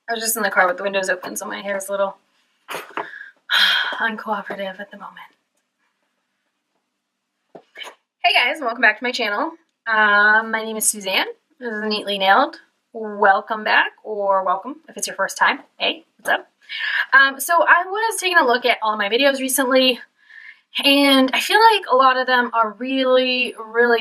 I was just in the car with the windows open, so my hair is a little uncooperative at the moment. Hey guys, welcome back to my channel. My name is Suzanne. This is Neatly Nailed. Welcome back, or welcome if it's your first time. Hey, what's up? So I was taking a look at all of my videos recently, and I feel like a lot of them are really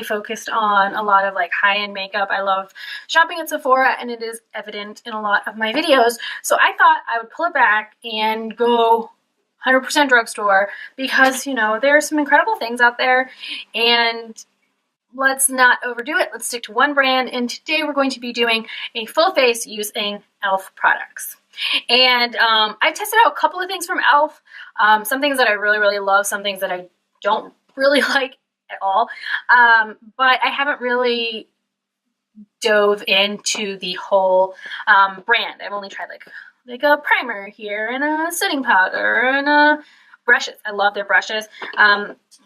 focused on a lot of like high-end makeup. I love shopping at Sephora, and it is evident in a lot of my videos. So I thought I would pull it back and go 100% drugstore because, you know, there are some incredible things out there, and let's not overdo it. Let's stick to one brand, and today we're going to be doing a full face using e.l.f. products. And I tested out a couple of things from e.l.f. Some things that I really love, some things that I don't really like at all. But I haven't really dove into the whole brand. I've only tried like a primer here and a setting powder and brushes. I love their brushes.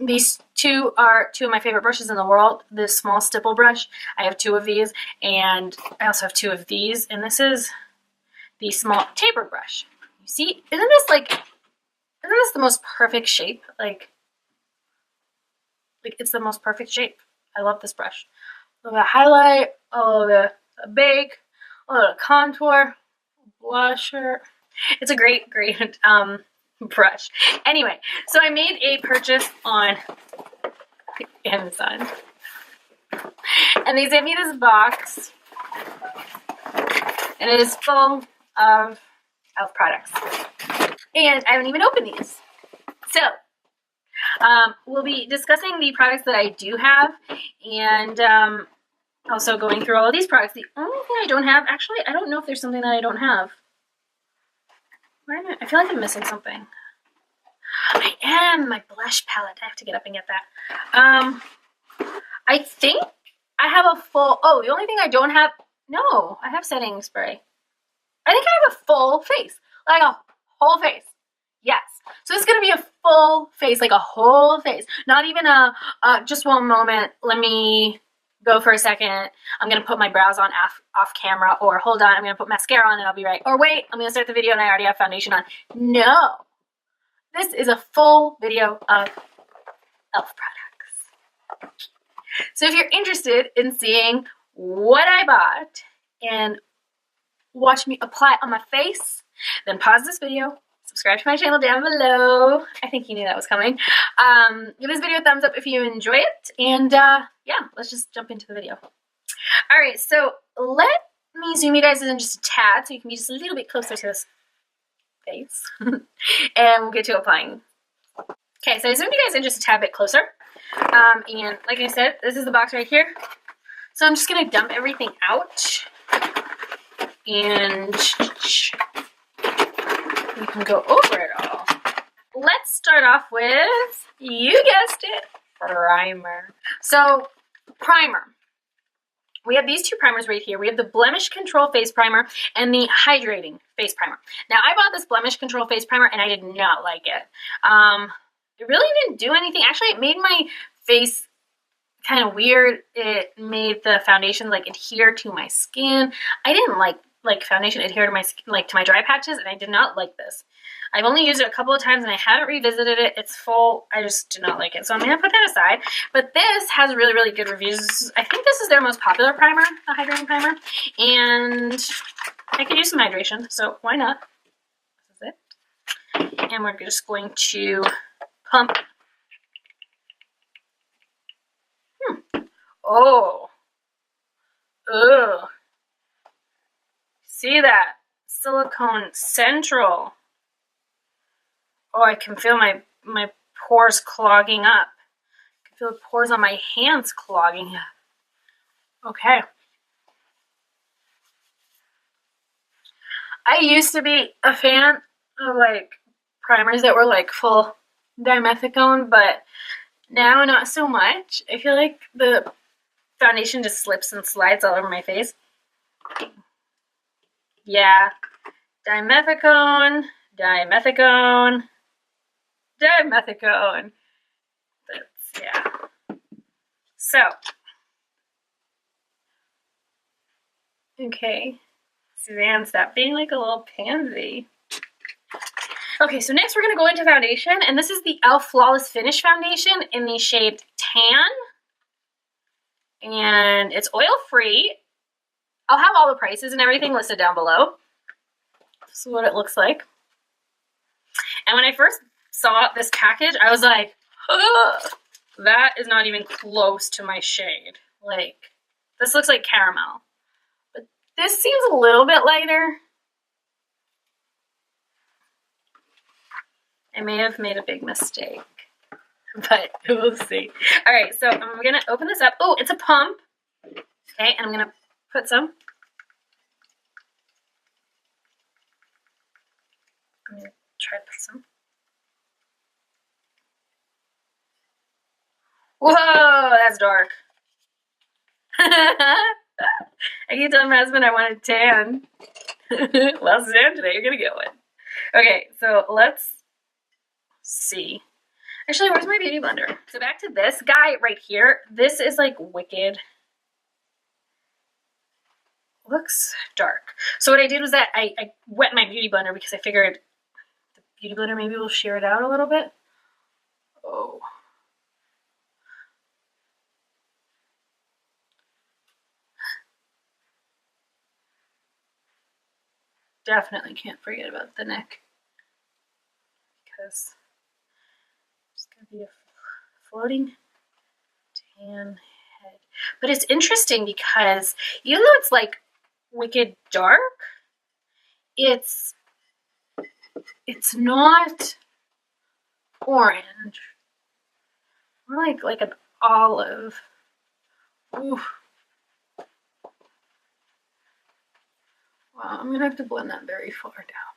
These two are two of my favorite brushes in the world. This small stipple brush, I have two of these, and I also have two of these, and this is the small taper brush. You see, isn't this the most perfect shape? Like it's the most perfect shape. I love this brush. A little bit of highlight, a little bit of bake, a little contour, blusher. It's a great brush. Anyway, so I made a purchase on Amazon, and they sent me this box, and it is full of e.l.f. products, and I haven't even opened these. So we'll be discussing the products that I do have, and also going through all of these products. The only thing I don't have, actually, I don't know if there's something that I don't have. I feel like I'm missing something. I am. My blush palette. I have to get up and get that. I think I have a full, the only thing I don't have, no, I have setting spray. I think I have a full face, like a whole face. Yes. So it's going to be a full face, like a whole face. Not even just one moment. Let me go for a second. I'm going to put my brows on off camera, or hold on, I'm going to put mascara on and I'll be right. Or wait, I'm going to start the video and I already have foundation on. No. This is a full video of e.l.f. products. So if you're interested in seeing what I bought and watch me apply on my face, then pause this video, subscribe to my channel down below. I think you knew that was coming. Give this video a thumbs up if you enjoy it, and yeah, let's just jump into the video. All right, so let me zoom you guys in just a tad so you can be just a little bit closer to this face, and we'll get to applying. Okay, so I zoomed you guys in just a tad bit closer, and like I said, this is the box right here. So I'm just gonna dump everything out, and we can go over it all. Let's start off with, you guessed it, primer. So, primer. We have these two primers right here. We have the Blemish Control Face Primer and the Hydrating Face Primer. Now, I bought this Blemish Control Face Primer and I did not like it. It really didn't do anything. Actually, it made my face kind of weird. It made the foundation like adhere to my skin. I didn't like foundation adhere to my skin, like to my dry patches, and I did not like this. I've only used it a couple of times and I haven't revisited it. It's full. I just did not like it. So I'm going to put that aside. But this has really good reviews. I think this is their most popular primer, the hydrating primer. And I could use some hydration, so why not? This is it. And we're just going to pump. Oh. Ugh. See that? Silicone central. Oh, I can feel my pores clogging up. I can feel the pores on my hands clogging up. Okay. I used to be a fan of like primers that were like full dimethicone, but now not so much. I feel like the foundation just slips and slides all over my face. Yeah. Dimethicone. Dimethicone. Dimethicone. That's, yeah. So. Okay. Suzanne, stop being like a little pansy. Okay, so next we're going to go into foundation, and this is the e.l.f. Flawless Finish Foundation in the shade Tan, and it's oil-free. I'll have all the prices and everything listed down below. This is what it looks like. And when I first saw this package, I was like, ugh, that is not even close to my shade. Like, this looks like caramel. But this seems a little bit lighter. I may have made a big mistake, but we'll see. All right, so I'm gonna open this up. Oh, it's a pump. Okay, and I'm gonna put some. I'm gonna try to put some. Whoa, that's dark. I keep telling my husband I want a tan. Well, Suzanne, today you're gonna get one. Okay, so let's see. Actually, where's my beauty blender? So back to this guy right here. This is like wicked. Looks dark. So what I did was that I wet my beauty blender because I figured the beauty blender maybe will shear it out a little bit. Oh. Definitely can't forget about the neck because it's going to be a floating tan head. But it's interesting because even though it's like wicked dark, it's not orange. More like an olive. Ooh. Wow, I'm gonna have to blend that very far down.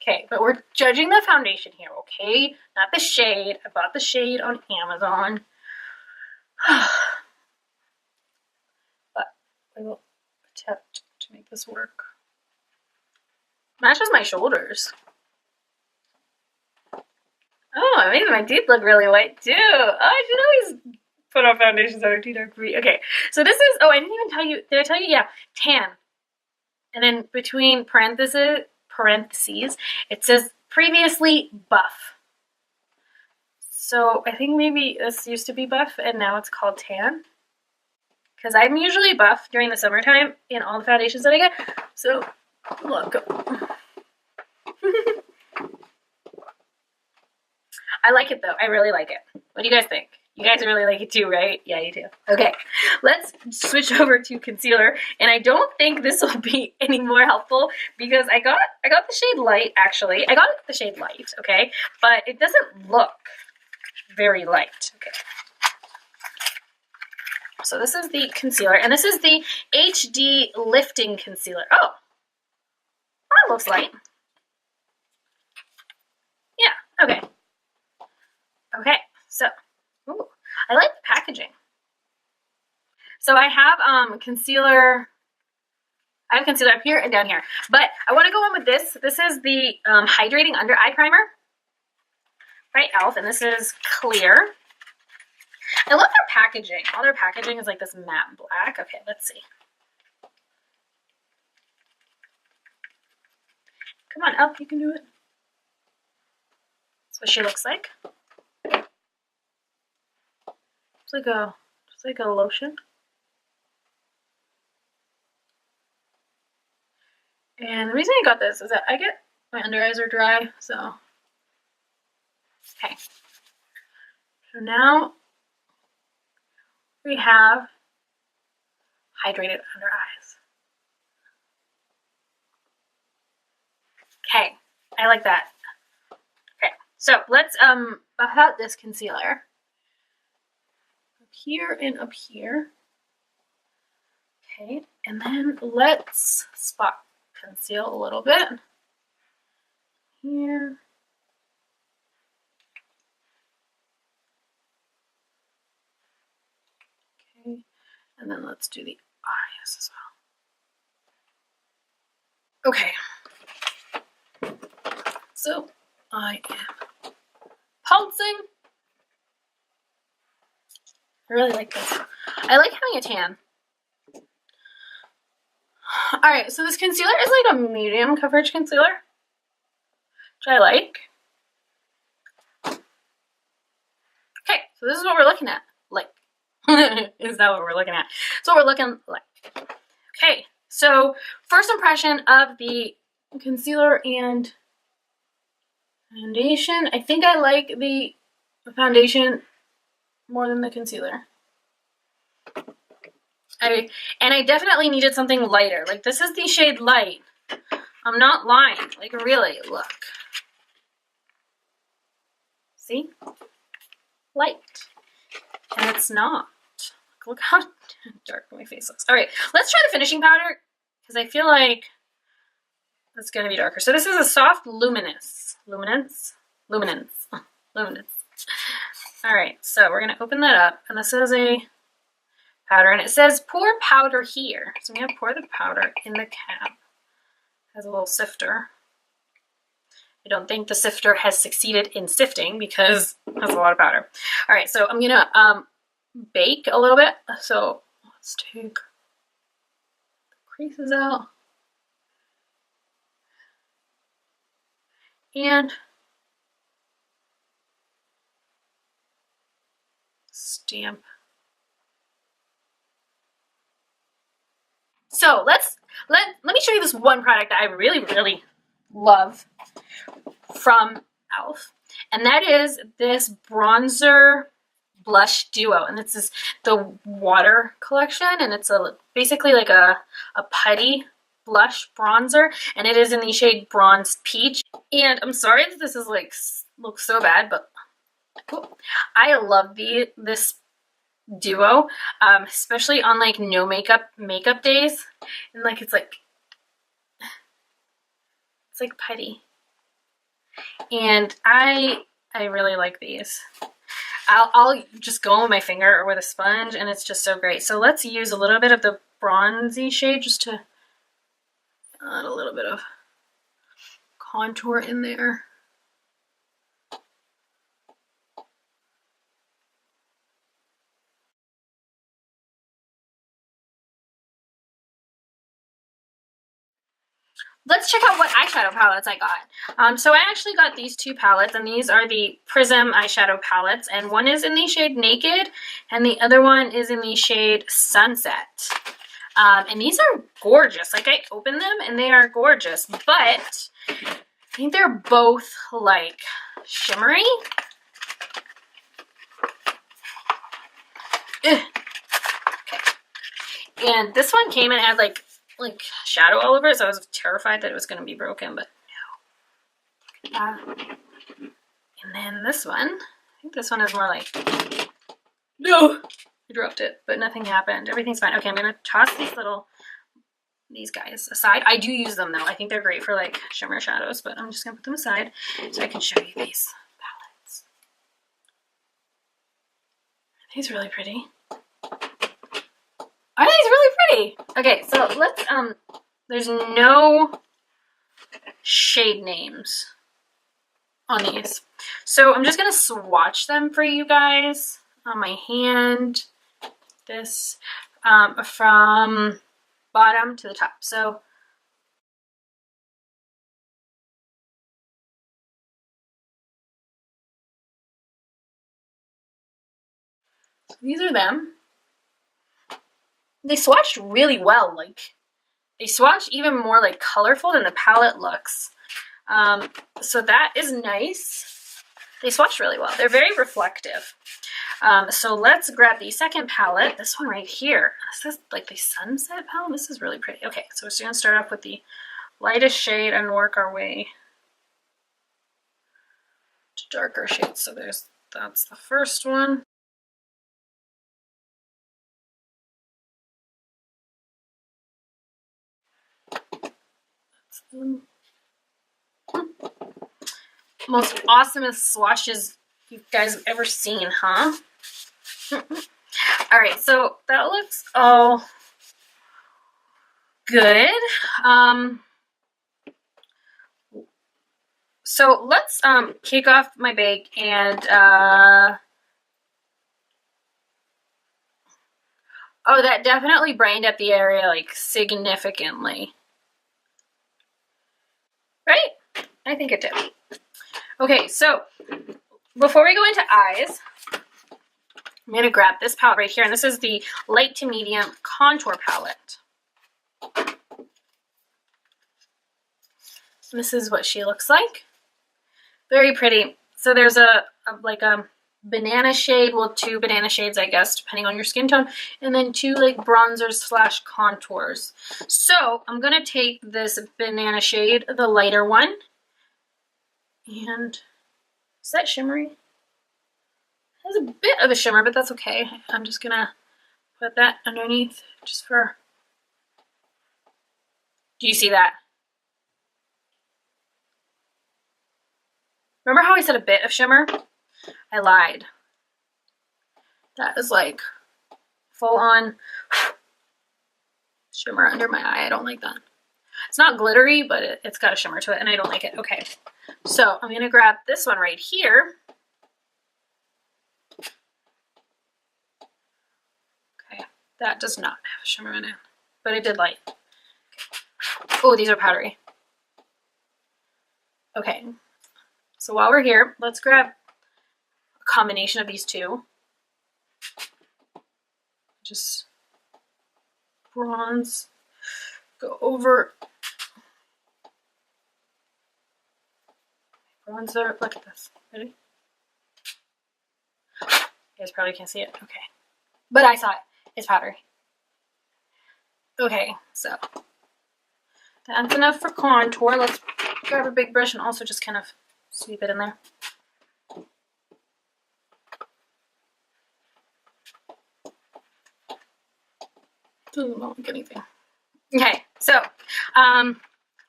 Okay, but we're judging the foundation here, okay? Not the shade. I bought the shade on Amazon. But I will attempt to make this work. Matches my shoulders. Oh, it makes my teeth look really white too. Oh, I should always put on foundations that are too dark for me. Okay, so this is, oh, I didn't even tell you, did I tell you? Yeah, tan. And then between parentheses, it says previously buff. So I think maybe this used to be buff and now it's called tan. Because I'm usually buff during the summertime in all the foundations that I get. So, look. I like it though. I really like it. What do you guys think? You guys really like it too, right? Yeah, you do. Okay, let's switch over to concealer. And I don't think this will be any more helpful because I got the shade light, actually. I got the shade light, okay? But it doesn't look very light, okay? So this is the concealer, and this is the HD Lifting Concealer. Oh, that looks light. Yeah, okay. Okay, so, ooh, I like the packaging. So I have concealer, I have concealer up here and down here, but I want to go in with this. This is the Hydrating Under Eye Primer by e.l.f, and this is clear. I love their packaging. All their packaging is like this matte black. Okay, let's see. Come on, e.l.f, you can do it. That's what she looks like. It's like a lotion. And the reason I got this is that my under eyes are dry, so. Okay. So now we have hydrated under eyes. Okay, I like that. Okay, so let's buff out this concealer. Up here and up here. Okay, and then let's spot conceal a little bit. Here. Okay, and then let's do the eyes as well. Okay. So I am pulsing. I really like this. I like having a tan. Alright, so this concealer is like a medium coverage concealer, which I like. Okay, so this is what we're looking at. Like, is that what we're looking at? So what we're looking like. Okay, so first impression of the concealer and foundation. I think I like the foundation more than the concealer. I definitely needed something lighter. Like, this is the shade Light. I'm not lying. Like, really, look. See? Light. And it's not. Look how dark my face looks. Alright, let's try the finishing powder, because I feel like it's going to be darker. So this is a soft luminance. Luminance? Luminance. Luminance. Alright, so we're going to open that up, and this is a powder, and it says pour powder here. So I'm going to pour the powder in the cap. It has a little sifter. I don't think the sifter has succeeded in sifting because it has a lot of powder. Alright, so I'm going to bake a little bit. So let's take the creases out. And stamp. So let me show you this one product that I really, really love from e.l.f. And that is this bronzer blush duo. And this is the water collection, and it's basically like a putty blush bronzer, and it is in the shade Bronze Peach. And I'm sorry that this is like looks so bad, but I love this duo, especially on like no makeup days, and like it's like putty, and I really like these. I'll just go with my finger or with a sponge, and it's just so great. So let's use a little bit of the bronzy shade just to add a little bit of contour in there. Let's check out what eyeshadow palettes I got. So I actually got these two palettes, and these are the Prism eyeshadow palettes, and one is in the shade Naked, and the other one is in the shade Sunset. And these are gorgeous. Like, I opened them, and they are gorgeous, but I think they're both, like, shimmery. Ugh. Okay. And this one came and had, like shadow all over it, so I was terrified that it was going to be broken, but no. And then this one, I think this one is more like, no, I dropped it, but nothing happened. Everything's fine. Okay, I'm going to toss these guys aside. I do use them though. I think they're great for like shimmer shadows, but I'm just going to put them aside so I can show you these palettes. Are these really pretty? Are these really pretty? Okay, so let's, there's no shade names on these. So I'm just going to swatch them for you guys on my hand. This, from bottom to the top. So these are them. They swatched really well. Like, they swatched even more like colorful than the palette looks. So that is nice. They swatched really well. They're very reflective. So let's grab the second palette. This one right here. This is like the Sunset palette. This is really pretty. Okay, so we're just going to start off with the lightest shade and work our way to darker shades. So that's the first one. Most awesomest swatches you guys have ever seen, huh? Alright, so that looks all good. So let's kick off my bake, and Oh, that definitely brightened up the area like significantly. Right? I think it did. Okay, so before we go into eyes, I'm going to grab this palette right here, and this is the light to medium contour palette. This is what she looks like. Very pretty. So there's like a banana shade, well, 2 banana shades, I guess, depending on your skin tone, and then 2 like bronzers slash contours. So I'm going to take this banana shade, the lighter one, and is that shimmery? It has a bit of a shimmer, but that's okay. I'm just going to put that underneath just for... Do you see that? Remember how I said a bit of shimmer? I lied. That is like full on shimmer under my eye. I don't like that. It's not glittery, but it's got a shimmer to it, and I don't like it. Okay, so I'm gonna grab this one right here. Okay, that does not have a shimmer in it, but it did light. Okay. Oh, these are powdery. Okay, so while we're here, let's grab a combination of these two. Just bronze, go over bronzer. Look at this. Ready? You guys probably can't see it. Okay, but I saw it. It's powdery. Okay, so that's enough for contour. Let's grab a big brush and also just kind of sweep it in there. Doesn't look like anything. Okay, so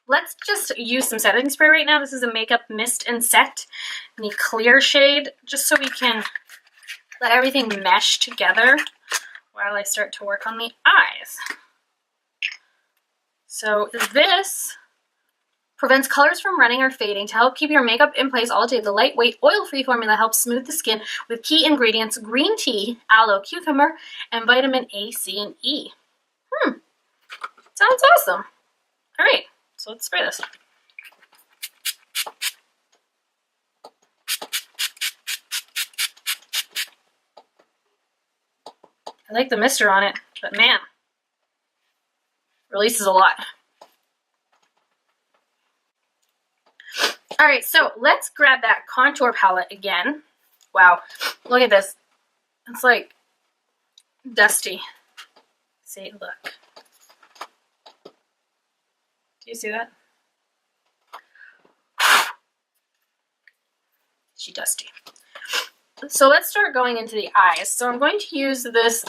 let's just use some setting spray right now. This is a Makeup Mist and Set in the clear shade, just so we can let everything mesh together while I start to work on the eyes. So this prevents colors from running or fading. To help keep your makeup in place all day, the lightweight, oil-free formula helps smooth the skin with key ingredients: green tea, aloe, cucumber, and vitamin A, C, and E. Sounds awesome. All right, so let's spray this. I like the mister on it, but man, releases a lot. All right, so let's grab that contour palette again. Wow, look at this. It's like dusty. See, look. Do you see that? She dusty. So let's start going into the eyes. So I'm going to use this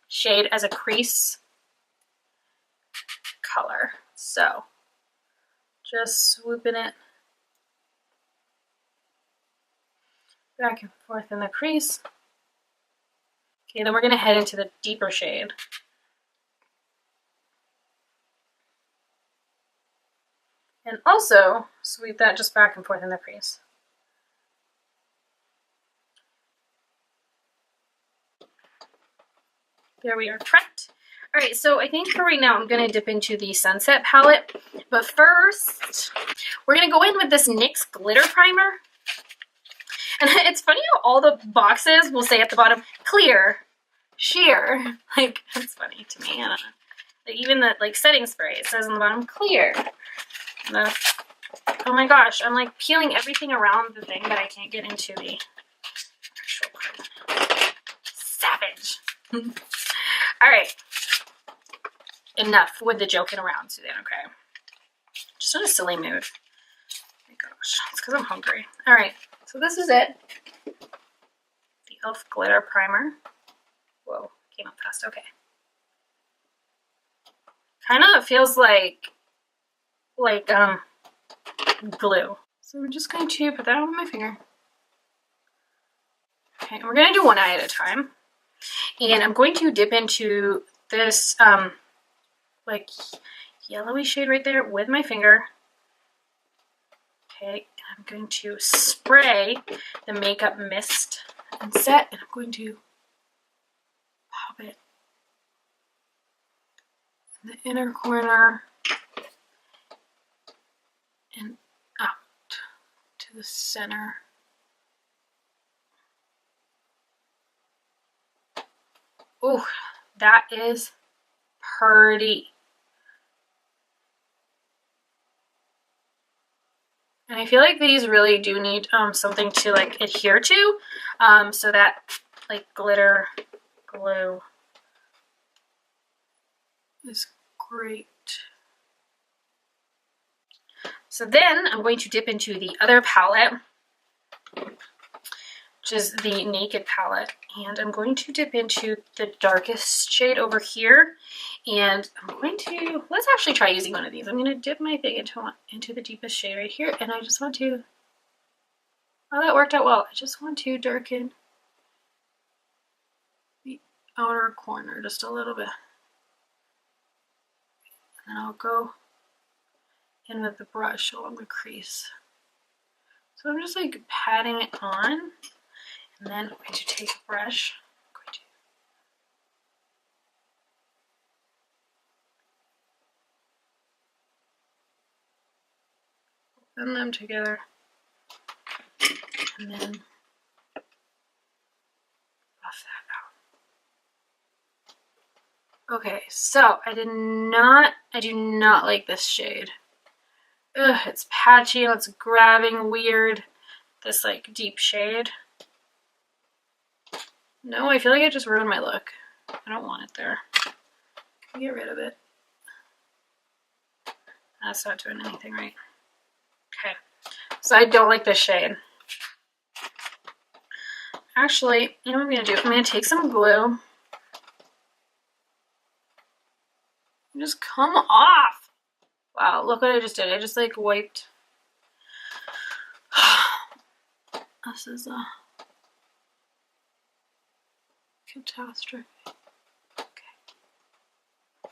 shade as a crease color. So just swooping it back and forth in the crease. Okay, then we're going to head into the deeper shade. And also sweep that just back and forth in the crease. There we are, correct. All right, so I think for right now I'm going to dip into the Sunset palette. But first, we're going to go in with this NYX Glitter Primer. And it's funny how all the boxes will say at the bottom, clear, sheer. Like, that's funny to me. I don't know. Like, even the setting spray, it says on the bottom, clear. And oh my gosh, I'm like peeling everything around the thing, but I can't get into the actual part. Savage. All right. Enough with the joking around, Suzanne, okay? Just in a silly mood. Oh my gosh, it's because I'm hungry. All right, so this is it. The E.l.f. Glitter Primer. Whoa, came up fast, okay. Kind of feels like glue. So we're just going to put that on my finger. Okay, and we're going to do one eye at a time. And I'm going to dip into this like yellowy shade right there with my finger. Okay, and I'm going to spray the Makeup Mist and Set, and I'm going to pop it the inner corner and out to the center. Oh, that is pretty. And I feel like these really do need something to like adhere to, so that like glitter glue is great. So then I'm going to dip into the other palette, which is the Naked palette, and I'm going to dip into the darkest shade over here, and I'm going to, let's actually try using one of these. I'm going to dip my thing into the deepest shade right here, and I just want to, oh, that worked out well. I just want to darken the outer corner just a little bit, and then I'll go in with the brush along the crease. So I'm just like patting it on, and then I'm going to take a brush, blend them together, and then buff that out. Okay, so I do not like this shade. Ugh, it's patchy and it's grabbing weird, this like deep shade. No, I feel like I just ruined my look. I don't want it there. Get rid of it. That's not doing anything right. Okay, so I don't like this shade. Actually, you know what I'm gonna do? I'm gonna take some glue. Just come off. Wow, look what I just did. I just like wiped. This is a catastrophe. Okay.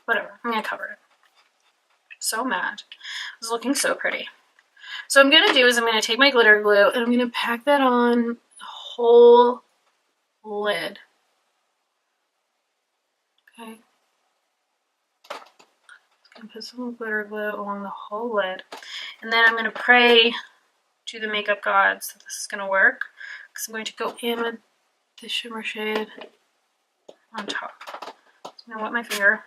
Whatever, I'm gonna cover it. So mad. It was looking so pretty. So what I'm gonna do is I'm gonna take my glitter glue and I'm gonna pack that on the whole lid. Okay. Just gonna put some glitter glue along the whole lid. And then I'm gonna pray to the makeup gods that this is gonna work. Because I'm going to go in with the shimmer shade on top. So I'm gonna wet my finger.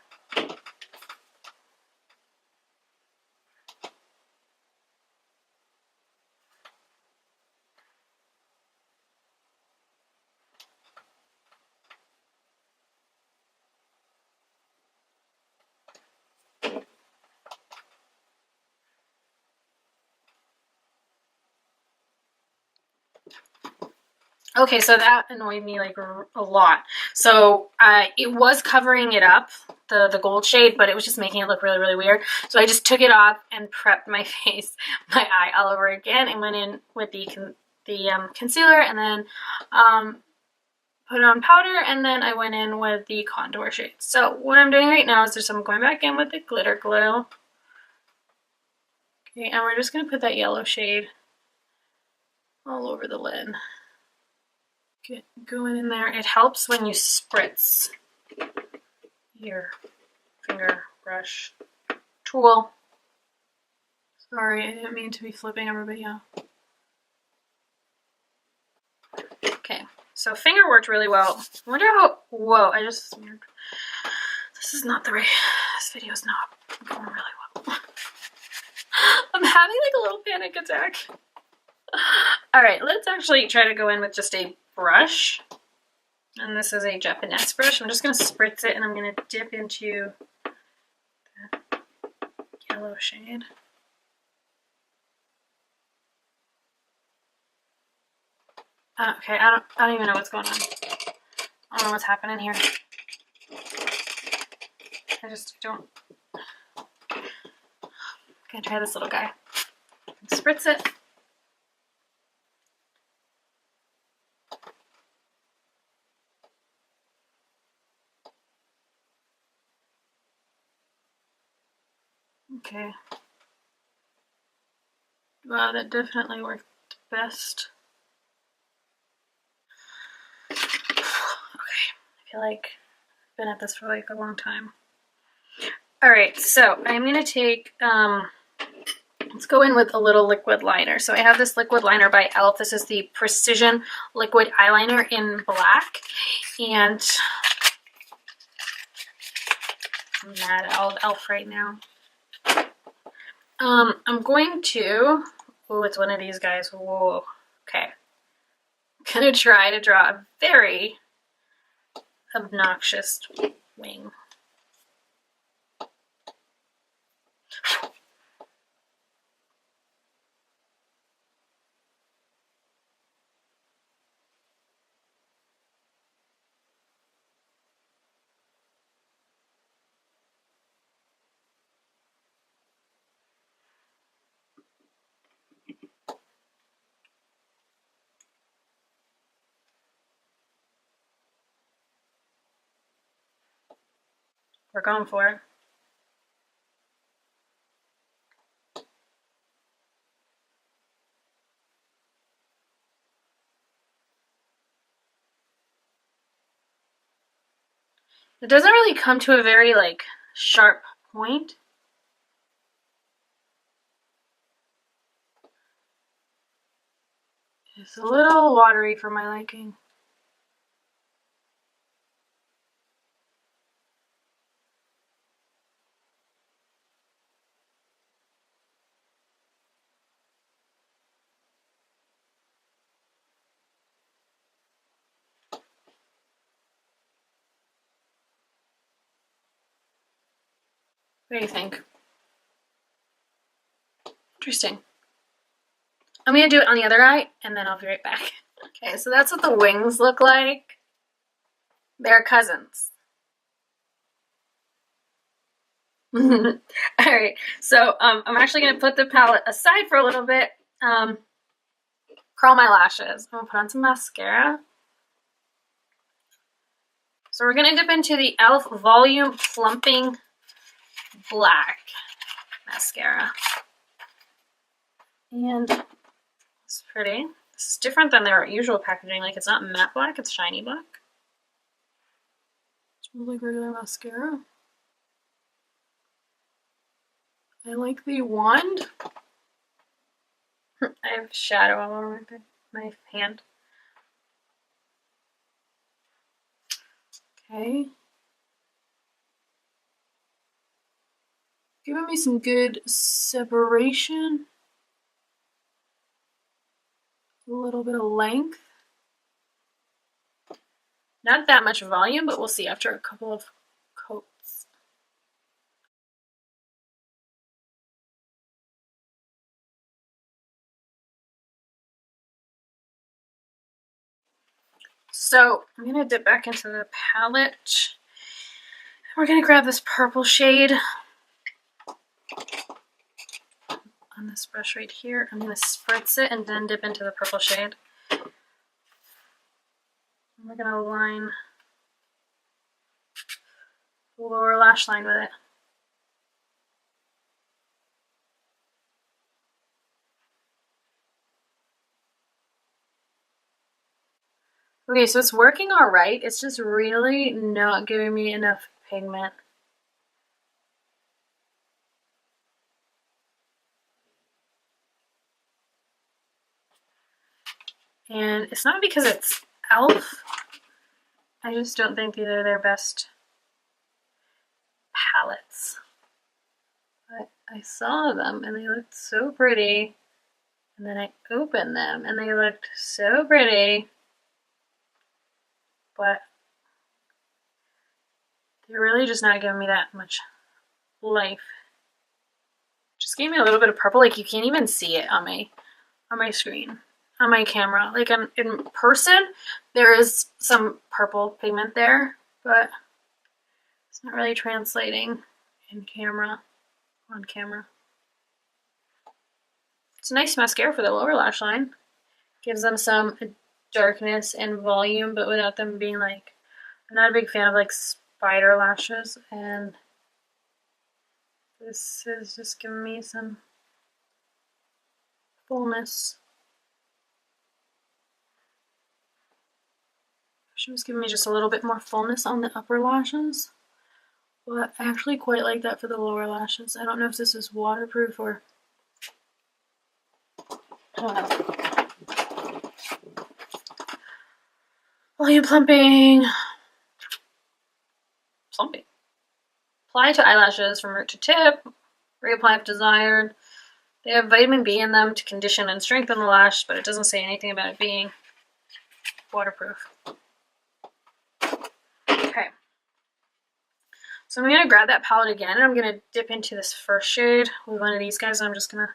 Okay, so that annoyed me like a lot. So it was covering it up, the gold shade, but it was just making it look really, really weird. So I just took it off and prepped my face, my eye all over again, and went in with the concealer, and then put on powder, and then I went in with the contour shade. So what I'm doing right now is just I'm going back in with the glitter glue. Okay, and we're just gonna put that yellow shade all over the lid. Get going in there. It helps when you spritz your finger brush tool. Sorry, I didn't mean to be flipping everybody out. Okay, so finger worked really well. I wonder how, whoa, I just smeared. This is not the right, this video's not going really well. I'm having like a little panic attack. All right, let's actually try to go in with just a brush, and this is a Japanese brush. I'm just going to spritz it, and I'm going to dip into the yellow shade. Okay, I don't even know what's going on. I don't know what's happening here. I just don't. I'm gonna try this little guy. Spritz it. Okay. Wow, that definitely worked best. Okay, I feel like I've been at this for like a long time. All right, so I'm gonna take, let's go in with a little liquid liner. So I have this liquid liner by E.l.f. This is the Precision Liquid Eyeliner in black. And I'm mad at E.l.f. right now. I'm going to, oh, it's one of these guys. Whoa, okay. I'm gonna try to draw a very obnoxious wing. We're going for it. It doesn't really come to a very like sharp point. It's a little watery for my liking. What do you think? Interesting. I'm gonna do it on the other eye and then I'll be right back. Okay, so that's what the wings look like. They're cousins. All right, so I'm actually gonna put the palette aside for a little bit. Curl my lashes. I'm gonna put on some mascara. So we're gonna dip into the E.l.f. Volume Plumping Black mascara. And it's pretty. This is different than their usual packaging. Like, it's not matte black, it's shiny black. It smells like regular mascara. I like the wand. I have shadow all over my hand. Okay. Giving me some good separation. A little bit of length. Not that much volume, but we'll see after a couple of coats. So I'm gonna dip back into the palette. We're gonna grab this purple shade on this brush right here. I'm gonna spritz it and then dip into the purple shade. And we're gonna line the lower lash line with it. Okay, so it's working all right. It's just really not giving me enough pigment. And it's not because it's E.l.f. I just don't think these are their best palettes. But I saw them and they looked so pretty. And then I opened them and they looked so pretty. But they're really just not giving me that much life. Just gave me a little bit of purple. Like, you can't even see it on my screen, on my camera. Like, in person, there is some purple pigment there, but it's not really translating on camera. It's a nice mascara for the lower lash line. Gives them some darkness and volume, but without them being like, I'm not a big fan of like spider lashes, and this is just giving me some fullness. She was giving me just a little bit more fullness on the upper lashes. But I actually quite like that for the lower lashes. I don't know if this is waterproof or... I don't know. Volume plumping. Plumping. Apply to eyelashes from root to tip. Reapply if desired. They have vitamin B in them to condition and strengthen the lash, but it doesn't say anything about it being waterproof. Okay. So I'm going to grab that palette again, and I'm going to dip into this first shade with one of these guys, and I'm just going to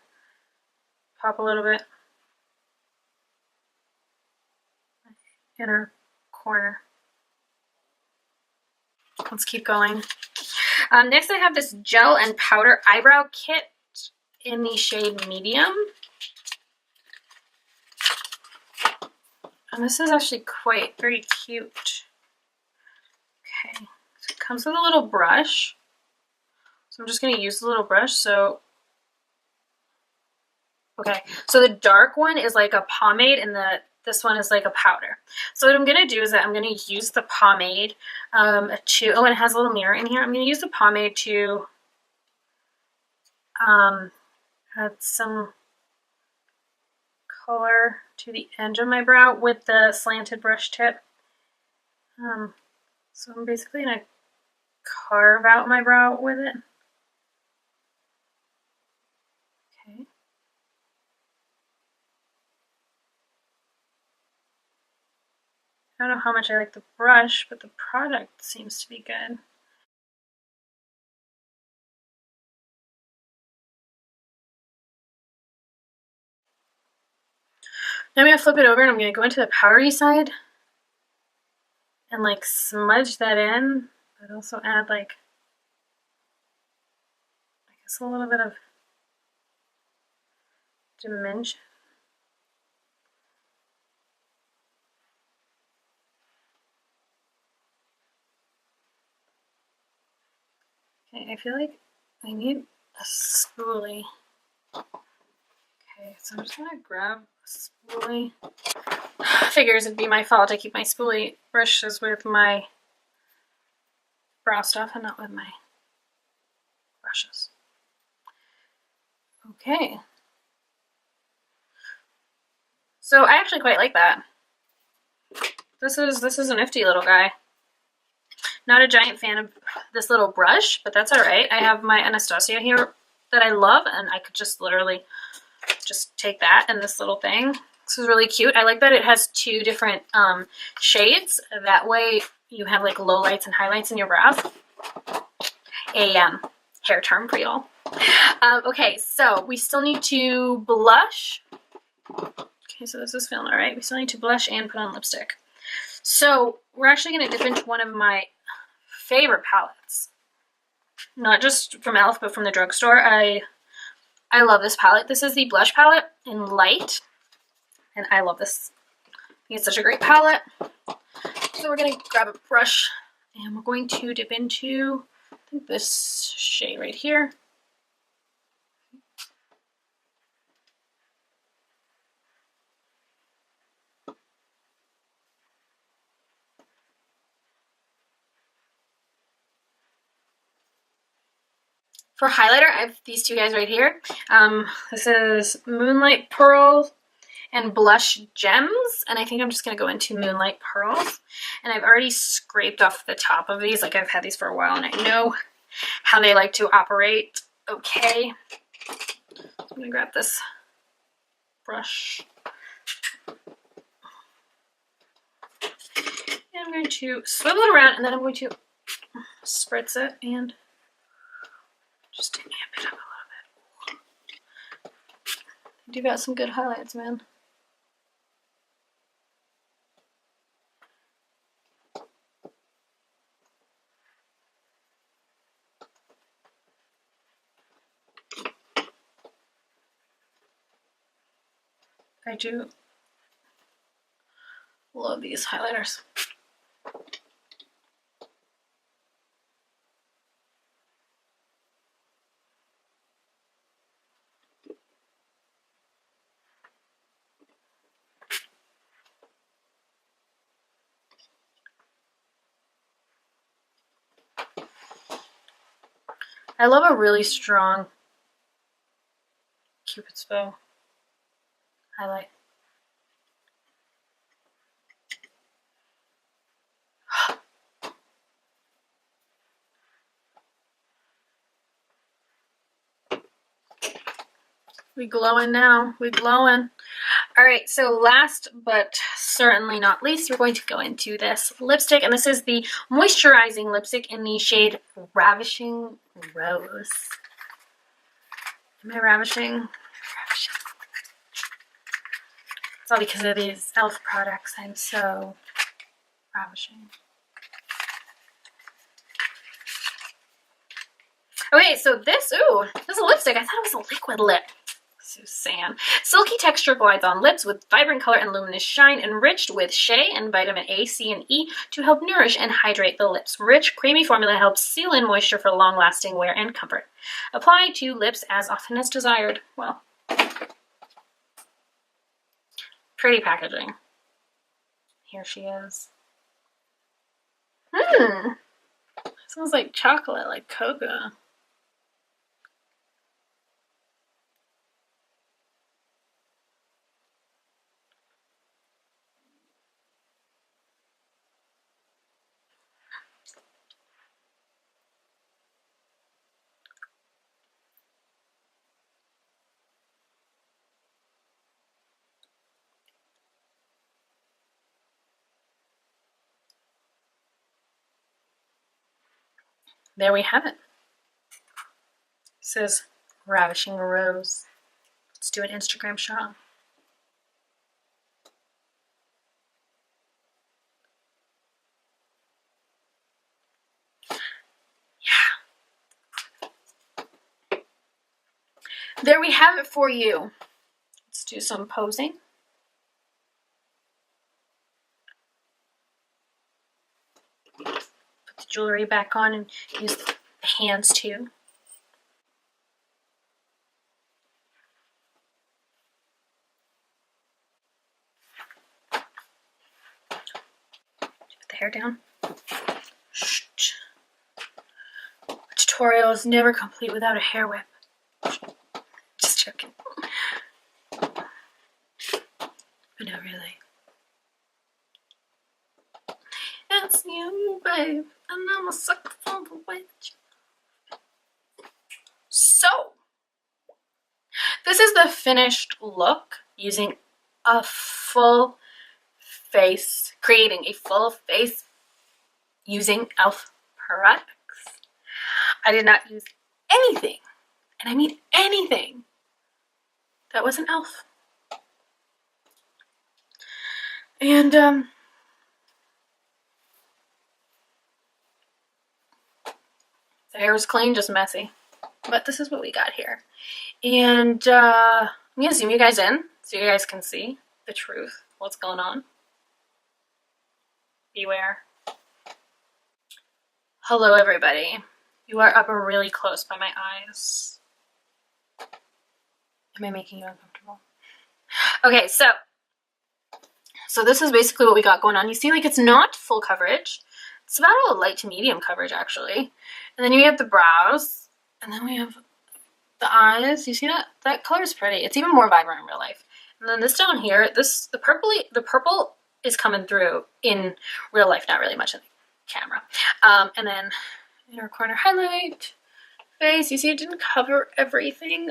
pop a little bit. Inner corner. Let's keep going. Next I have this gel and powder eyebrow kit in the shade medium. And this is actually quite very cute. Okay, so it comes with a little brush. So I'm just going to use the little brush. So, okay, so the dark one is like a pomade and this one is like a powder. So what I'm going to do is that I'm going to use the pomade and it has a little mirror in here. I'm going to use the pomade to add some color to the edge of my brow with the slanted brush tip. So I'm basically going to carve out my brow with it. Okay. I don't know how much I like the brush, but the product seems to be good. Now I'm going to flip it over and I'm going to go into the powdery side and like smudge that in, but also add like, I guess a little bit of dimension. Okay, I feel like I need a spoolie. Okay, so I'm just going to grab a spoolie. Figures it'd be my fault. I keep my spoolie brushes with my brow stuff and not with my brushes. Okay. So I actually quite like that. This is a nifty little guy. Not a giant fan of this little brush, but that's all right. I have my Anastasia here that I love, and I could just literally just take that and this little thing. This is really cute. I like that it has two different shades. That way you have like lowlights and highlights in your brows. A hair term for y'all. Okay, so we still need to blush. Okay, so this is feeling all right. We still need to blush and put on lipstick. So we're actually going to dip into one of my favorite palettes. Not just from E.l.f, but from the drugstore. I love this palette. This is the blush palette in Light. And I love this. I think it's such a great palette. So we're going to grab a brush and we're going to dip into, I think, this shade right here. For highlighter, I have these two guys right here. This is Moonlight Pearl and Blush Gems, and I think I'm just going to go into Moonlight Pearls. And I've already scraped off the top of these. Like, I've had these for a while, and I know how they like to operate. Okay. So I'm going to grab this brush. And I'm going to swivel it around, and then I'm going to spritz it and just to amp it up a little bit. I do got some good highlights, man. I do love these highlighters. I love a really strong Cupid's bow highlight. We glowing now. We glowing. All right, so last but certainly not least, we're going to go into this lipstick, and this is the moisturizing lipstick in the shade Ravishing Rose. Am I ravishing? Ravishing. It's all because of these e.l.f. products. I'm so ravishing. Okay, so this is a lipstick. I thought it was a liquid lip. Suzanne. Silky texture glides on lips with vibrant color and luminous shine, enriched with shea and vitamin A, C, and E to help nourish and hydrate the lips. Rich, creamy formula helps seal in moisture for long-lasting wear and comfort. Apply to lips as often as desired. Well, pretty packaging. Here she is. Smells like chocolate, like cocoa. There we have it. It says Ravishing Rose. Let's do an Instagram shot. Yeah. There we have it for you. Let's do some posing. Put the jewelry back on and use the hands too. Put the hair down. Shh. A tutorial is never complete without a hair whip. Just joking. But not really. It's you, babe, and I'm a sucker for the way that you. So, this is the finished look using a full face, creating a full face using e.l.f. products. I did not use anything, and I mean anything, that wasn't e.l.f. And, the hair was clean, just messy. But this is what we got here. And I'm going to zoom you guys in so you guys can see the truth, what's going on. Beware. Hello, everybody. You are up really close by my eyes. Am I making you uncomfortable? Okay, so this is basically what we got going on. You see, like, it's not full coverage. It's about a light to medium coverage, actually. And then you have the brows, and then we have the eyes. You see that? That color is pretty. It's even more vibrant in real life. And then this down here, the purple is coming through in real life, not really much in the camera. And then inner corner highlight, face. You see, it didn't cover everything.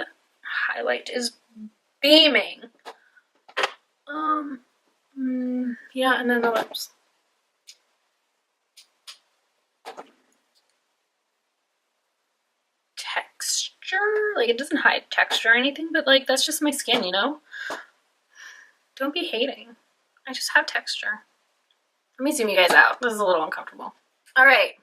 Highlight is beaming. Yeah, and then the lips. Texture, like, it doesn't hide texture or anything, but like, that's just my skin, you know? Don't be hating. I just have texture. Let me zoom you guys out. This is a little uncomfortable. All right.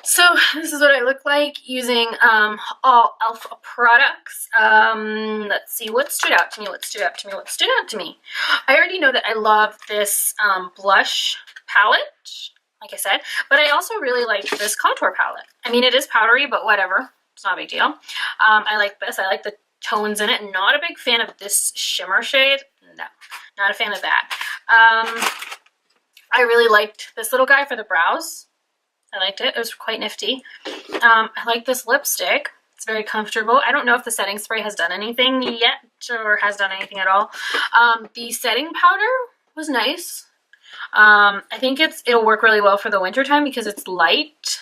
So this is what I look like using all e.l.f. products. Let's see, what stood out to me, what stood out to me, what stood out to me. I already know that I love this blush palette, like I said, but I also really like this contour palette. I mean, it is powdery, but whatever. It's not a big deal. I like this. I like the tones in it. Not a big fan of this shimmer shade. No, not a fan of that. I really liked this little guy for the brows. I liked it. It was quite nifty. I like this lipstick. It's very comfortable. I don't know if the setting spray has done anything yet or has done anything at all. The setting powder was nice. I think it'll work really well for the winter time because it's light.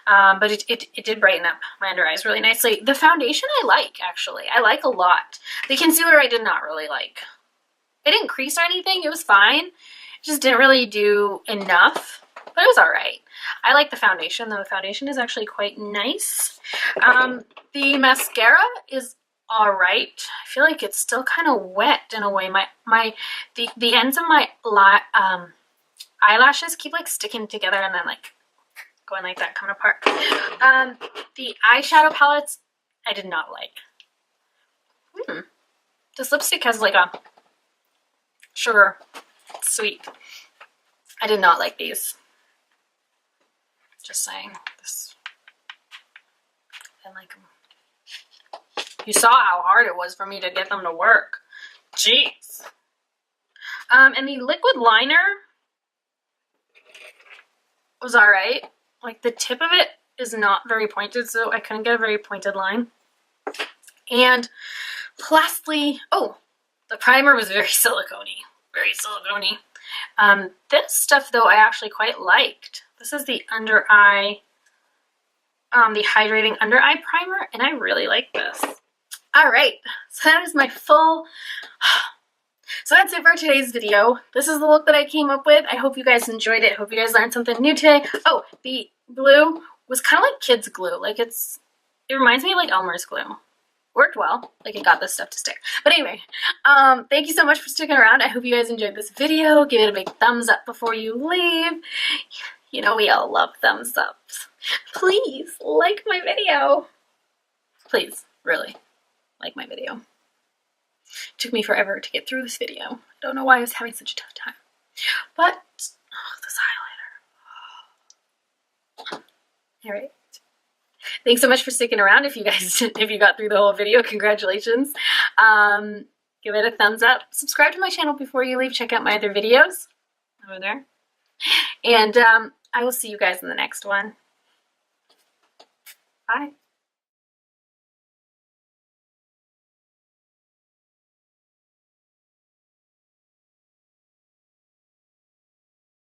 But it did brighten up my under eyes really nicely. The foundation I like, actually. I like a lot. The concealer I did not really like. It didn't crease or anything. It was fine. It just didn't really do enough. But it was alright. I like the foundation, though. The foundation is actually quite nice. The mascara is alright. I feel like it's still kind of wet in a way. The ends of my eyelashes keep like sticking together and then like going like that, coming apart. The eyeshadow palettes I did not like. This lipstick has like a sugar sweet. I did not like these. Just saying. This. I didn't like them. You saw how hard it was for me to get them to work. Jeez. And the liquid liner was alright. Like the tip of it is not very pointed, so I couldn't get a very pointed line. And lastly, oh, the primer was very silicone-y. Very silicone-y. This stuff, though, I actually quite liked. This is the under eye, the Hydrating Under Eye Primer, and I really like this. Alright, so that is my full... So that's it for today's video. This is the look that I came up with. I hope you guys enjoyed it. I hope you guys learned something new today. Oh, the glue was kind of like kids glue. Like it reminds me of like Elmer's glue. Worked well. Like it got this stuff to stick. But anyway, thank you so much for sticking around. I hope you guys enjoyed this video. Give it a big thumbs up before you leave. You know we all love thumbs ups. Please like my video. Please, really, like my video. It took me forever to get through this video. I don't know why I was having such a tough time. But, oh, this highlighter. Alright. Thanks so much for sticking around. If you got through the whole video, congratulations. Give it a thumbs up. Subscribe to my channel before you leave. Check out my other videos over there. And I will see you guys in the next one. Bye.